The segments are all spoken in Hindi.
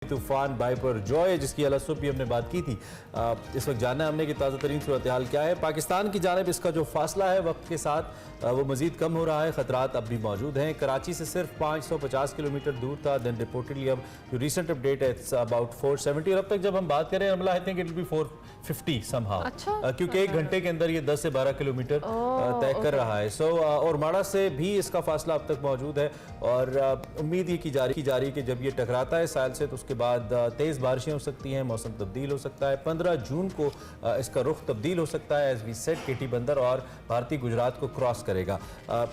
तूफान बाइपरजॉय जिसकी अलसुब भी हमने बात की थी। इस वक्त जानना है हमने कि ताज़ा तरीन सूरत हाल क्या है। पाकिस्तान की जानिब इसका जो फासला है वक्त के साथ वो मजीद कम हो रहा है, ख़तरात अब भी मौजूद हैं। कराची से सिर्फ 550 किलोमीटर दूर था, देन रिपोर्टेडली अब जो रिसेंट अपडेट है इट्स अबाउट 470 और अब तक जब हम बात करें अमला I think it will be 450 somehow. अच्छा? क्योंकि एक घंटे के अंदर ये 10 से 12 किलोमीटर तय कर रहा है। और माड़ा से भी इसका फासला अब तक मौजूद है और उम्मीद ये की जा रही कि जब ये टकराता है साल से तो उसके बाद तेज़ बारिशें हो सकती हैं, मौसम तब्दील हो सकता है। 15 जून को इसका रुख तब्दील हो सकता है एज वी सेड केटी बंदर और भारतीय गुजरात को क्रॉस करेगा।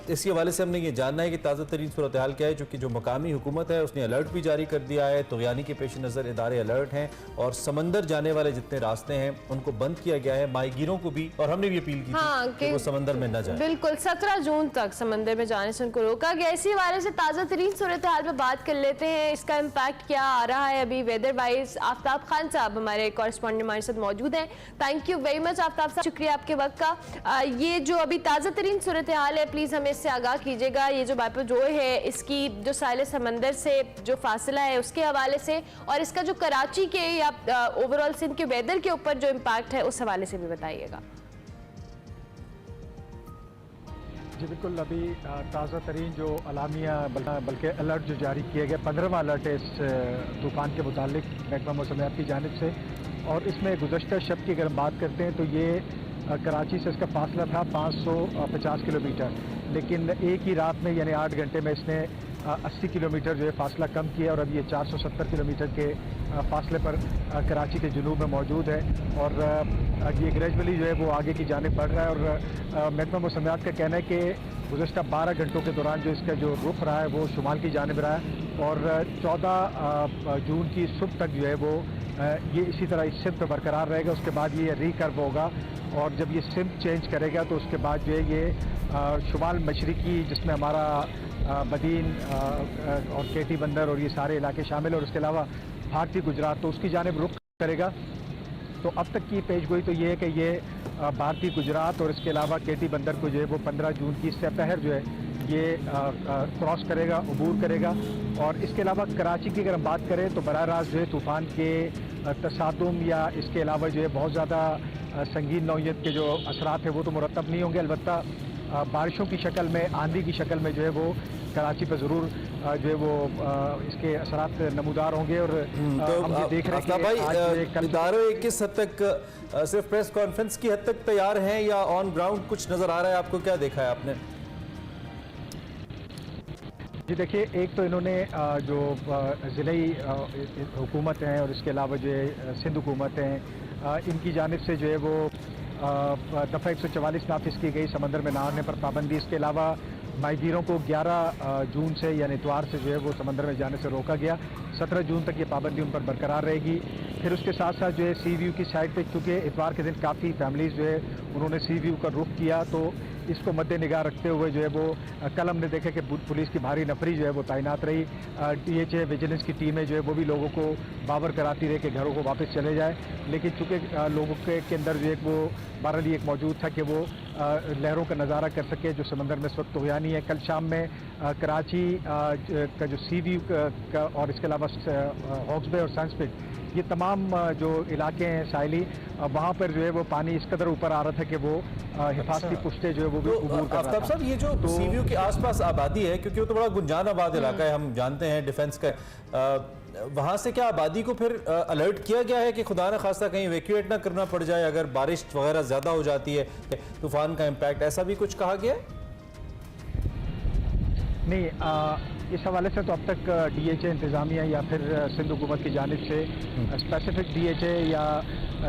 इसी हवाले से हमने ये जानना है कि ताज़ा तरीन सूरत हाल क्या है, चूँकि जो मकामी हुकूमत है उसने अलर्ट भी जारी कर दिया है। तुग़यानी के पेश नज़र इदारे अलर्ट हैं और समंदर जाने वाले जितने रास्ते हैं उनको बंद किया गया है। माहीगीरों को भी, और हमने भी अपील की थी कि वो समंदर में न जाए। बिल्कुल 17 जून तक समंदर में जाने से उनको रोका गया। इसी हवाले से ताज़ा तरीन सूरत हाल पर बात कर लेते हैं। इसका इम्पैक्ट क्या आ रहा है अभी वेदर वाइज। आफ्ताब खान साहब हमारे कॉरेस्पॉन्डेंट हमारे साथ मौजूद हैं। Thank you very much Aftab साहब, शुक्रिया आपके वक्त का। ये जो अभी ताज़ा तरीन सूरत हाल है प्लीज़ हमें इससे आगाह कीजिएगा। ये जो बाइपरजॉय है इसकी जो साहिल समंदर से जो फासला है उसके हवाले से और इसका जो कराची के या ओवरऑल सिंध के वेदर के ऊपर जो इम्पैक्ट है उस हवाले से भी बताइएगा। जी बिल्कुल, अभी ताज़ा तरीन जो अलामिया बल्कि अलर्ट जो जारी किए गए 15वां अलर्ट है इस तूफ़ान के मुतालिक महकमा मौसमियात की जानिब से। और इसमें गुज़श्ता शब की अगर हम बात करते हैं तो ये कराची से इसका फासला था 550 किलोमीटर, लेकिन एक ही रात में यानी 8 घंटे में इसने 80 किलोमीटर जो है फासला कम किया और अब ये 470 किलोमीटर के फासले पर कराची के जुनूब में मौजूद है और ये ग्रेजुअली जो है वो आगे की जानिब बढ़ रहा है। और महकमा मौसमियात का कहना है कि गुज़श्ता 12 घंटों के दौरान जो इसका जो रुख रहा है वो शुमाल की जानिब रहा है और 14 जून की सुबह तक जो है वो ये इसी तरह इस सिमत पर बरकरार रहेगा। उसके बाद ये रिकर्व होगा और जब ये सिमत चेंज करेगा तो उसके बाद जो है ये शुमाल मशरिकी जिसमें हमारा बदीन और केटी बंदर और ये सारे इलाके शामिल है और उसके अलावा भारतीय गुजरात तो उसकी जानिब रुख करेगा। तो अब तक की पेशगोई तो ये है कि ये भारतीय गुजरात और इसके अलावा केटी बंदर को जो है वो 15 जून की सपहर जो है ये क्रॉस करेगा, अबूर करेगा। और इसके अलावा कराची की अगर हम बात करें तो बराह रास्त जो है तूफ़ान के तसादुम या इसके अलावा जो है बहुत ज़्यादा संगीन नौइयत के जो असरात है वो तो मुरतब नहीं होंगे, अलबत्ता बारिशों की शक्ल में, आंधी की शक्ल में जो है वो कराची पर ज़रूर जो है वो इसके असरात नमूदार होंगे। और हम ये देख रहे हैं कि इदारे किस हद तक सिर्फ प्रेस कॉन्फ्रेंस की हद तक तैयार हैं या ऑन ग्राउंड कुछ नज़र आ रहा है आपको? क्या देखा है आपने? जी देखिए, एक तो इन्होंने जो ज़िले हुकूमत हैं और इसके अलावा जो है सिंध हुकूमत हैं इनकी जानिब से जो है वो दफ़ा 144 नाफिज की गई समंदर में नहाने पर पाबंदी। इसके अलावा माहीगीरों को 11 जून से यानी इतवार से जो है वो समंदर में जाने से रोका गया। 17 जून तक ये पाबंदी उन पर बरकरार रहेगी। फिर उसके साथ साथ जो है सी व्यू की साइड पे, क्योंकि इतवार के दिन काफ़ी फैमिलीज़ जो है उन्होंने सी व्यू का रुख किया, तो इसको मद्देनगाह रखते हुए जो है वो कल हमने देखा कि पुलिस की भारी नफरी जो है वो तैनात रही। DHA विजिलेंस की टीमें जो है वो भी लोगों को बावर कराती रही कि घरों को वापस चले जाए, लेकिन चूँकि लोगों के अंदर जो एक वो बहरहाल एक मौजूद था कि वो लहरों का नज़ारा कर सके जो समंदर में इस वक्त तुग़यानी है। कल शाम में कराची का जो सी व्यू का और इसके अलावा हॉक्स बे और सनस्पिट ये तमाम जो इलाके हैं साहिली, वहाँ पर जो है वो पानी इस कदर ऊपर आ रहा था कि वो हिफाजती पुश्ते जो है वो भी अबूर कर रहा था। साहब, ये जो सी व्यू के आसपास आबादी है, क्योंकि वो तो बड़ा गुंजान आबाद इलाका है, हम जानते हैं डिफेंस का, वहाँ से क्या आबादी को फिर अलर्ट किया गया है कि खुदा न खास्ता कहीं इवैक्यूएट ना करना पड़ जाए अगर बारिश वगैरह ज़्यादा हो जाती है, तूफ़ान का इम्पैक्ट, ऐसा भी कुछ कहा गया है? नहीं, इस हवाले से तो अब तक DHA इंतज़ामिया या फिर सिंध हुकूमत की जानिब से स्पेसिफिक DHA या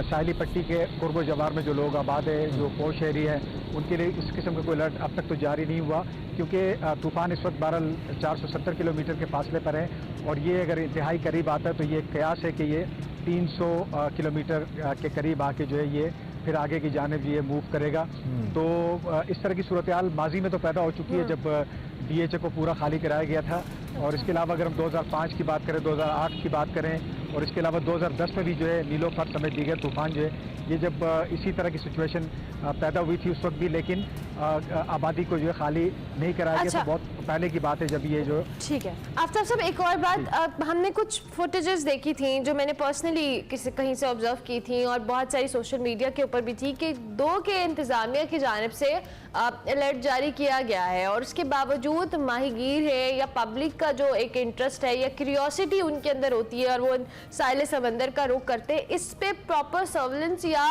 साहिली पट्टी के कुर्ब जवार में जो लोग आबाद है, जो पोश एरिया है, उनके लिए इस किस्म का कोई अलर्ट अब तक तो जारी नहीं हुआ, क्योंकि तूफ़ान इस वक्त 470 किलोमीटर के फासले पर है और ये अगर इंतहाई करीब आता है तो ये कयास है कि ये 300 किलोमीटर के करीब आके जो है ये फिर आगे की जानिब ये मूव करेगा। तो इस तरह की सूरत हाल माजी में तो पैदा हो चुकी है जब DHA को पूरा खाली कराया गया था। और इसके अलावा अगर हम 2005 की बात करें, 2008 की बात करें, और इसके अलावा 2010 में भी जो है नीलोफर समेत दीगर तूफान जो है ये जब इसी तरह की सिचुएशन पैदा हुई थी उस वक्त भी, लेकिन आबादी को जो है खाली नहीं कराया गया। अच्छा। तो बहुत पहले की बात है जब ये जो ठीक है आफ्ताब साहब, एक और बात, हमने कुछ फुटेजेस देखी थी जो मैंने पर्सनली किसी कहीं से ऑब्जर्व की थी और बहुत सारी सोशल मीडिया के ऊपर भी थी कि 2 के इंतजामिया की जानिब से अलर्ट जारी किया गया है और उसके बावजूद माहीगीर है या पब्लिक का जो एक इंटरेस्ट है या क्यूरियोसिटी उनके अंदर होती है और वो साहिल समंदर का रुख करते हैं, इस पे प्रॉपर सर्विलेंस या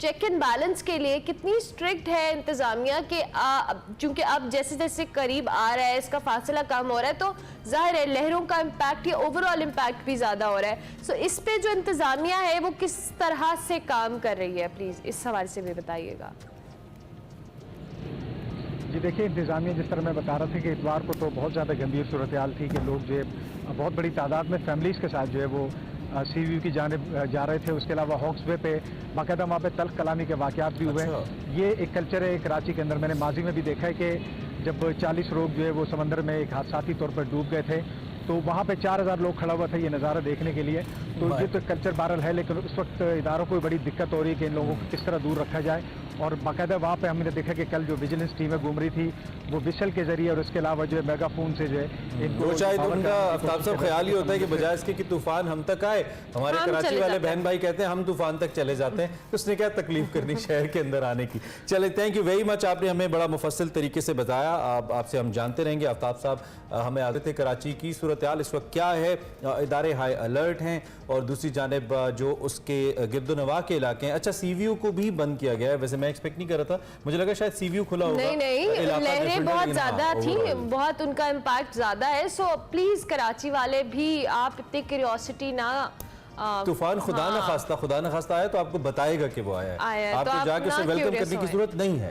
चेक एंड बैलेंस के लिए कितनी स्ट्रिक्ट है इंतजामिया के? चूंकि अब जैसे जैसे करीब आ रहा है, इसका फासला कम हो रहा है, तो जाहिर है लहरों का इम्पैक्ट या ओवरऑल इम्पैक्ट भी ज़्यादा हो रहा है। सो इस पे जो इंतजामिया है वो किस तरह से काम कर रही है, प्लीज़ इस हवाले से भी बताइएगा। जी देखिए, इंतजामिया जिस तरह मैं बता रहा था कि इतवार को तो बहुत ज़्यादा गंभीर सूरत हाल थी कि लोग जो है बहुत बड़ी तादाद में फैमिलीज़ के साथ जो है वो सीव्यू की जानिब जा रहे थे। उसके अलावा हॉक्स वे पे बाकायदा वहाँ पे तल्ख कलामी के वाक़यात भी हुए। ये एक कल्चर है कराची के अंदर। मैंने माजी में भी देखा है कि जब 40 लोग जो है वो समंदर में एक हादसाती तौर पर डूब गए थे तो वहाँ पे 4000 लोग खड़ा हुआ था ये नज़ारा देखने के लिए। तो ये तो कल्चर बहरहाल है, लेकिन उस वक्त इदारों को बड़ी दिक्कत हो रही है कि इन लोगों को किस तरह दूर रखा जाए। और बाकायदा वहाँ पे हमने देखा कि कल जो विजिलेंस टीमें घूम रही थी वो विशल के जरिए और उसके अलावा जो है मेगाफोन से जो है वो शायद उनका आफ्ताब साहब ख्याल ही होता है कि बजाय इसके कि तूफान हम तक आए, हमारे कराची वाले बहन भाई कहते हैं हम तूफान तक चले जाते हैं, तो उसने क्या तकलीफ करनी शहर के अंदर आने की। चले, थैंक यू वेरी मच, आपने हमें बड़ा मुफस्सिल तरीके से बताया। आपसे हम जानते रहेंगे। आफ्ताब साहब हमें आते थे कराची की सूरत हाल इस वक्त क्या है, इदारे हाई अलर्ट हैं और दूसरी जानिब जो उसके गिरदोनवा के इलाके हैं। अच्छा, सीव्यू को भी बंद किया गया है, वैसे मैं एक्सपेक्ट नहीं कर रहा था, मुझे लगा शायद सीव्यू खुला होगा। नहीं, लहरें बहुत ज्यादा थी, बहुत उनका इम्पैक्ट ज्यादा है। सो प्लीज कराची वाले भी आप इतनी क्यूरियोसिटी ना, तूफान खुदा न खास्ता आया तो आपको बताएगा कि वो आया है, आपको जाके उसे वेलकम करने की जरूरत नहीं है।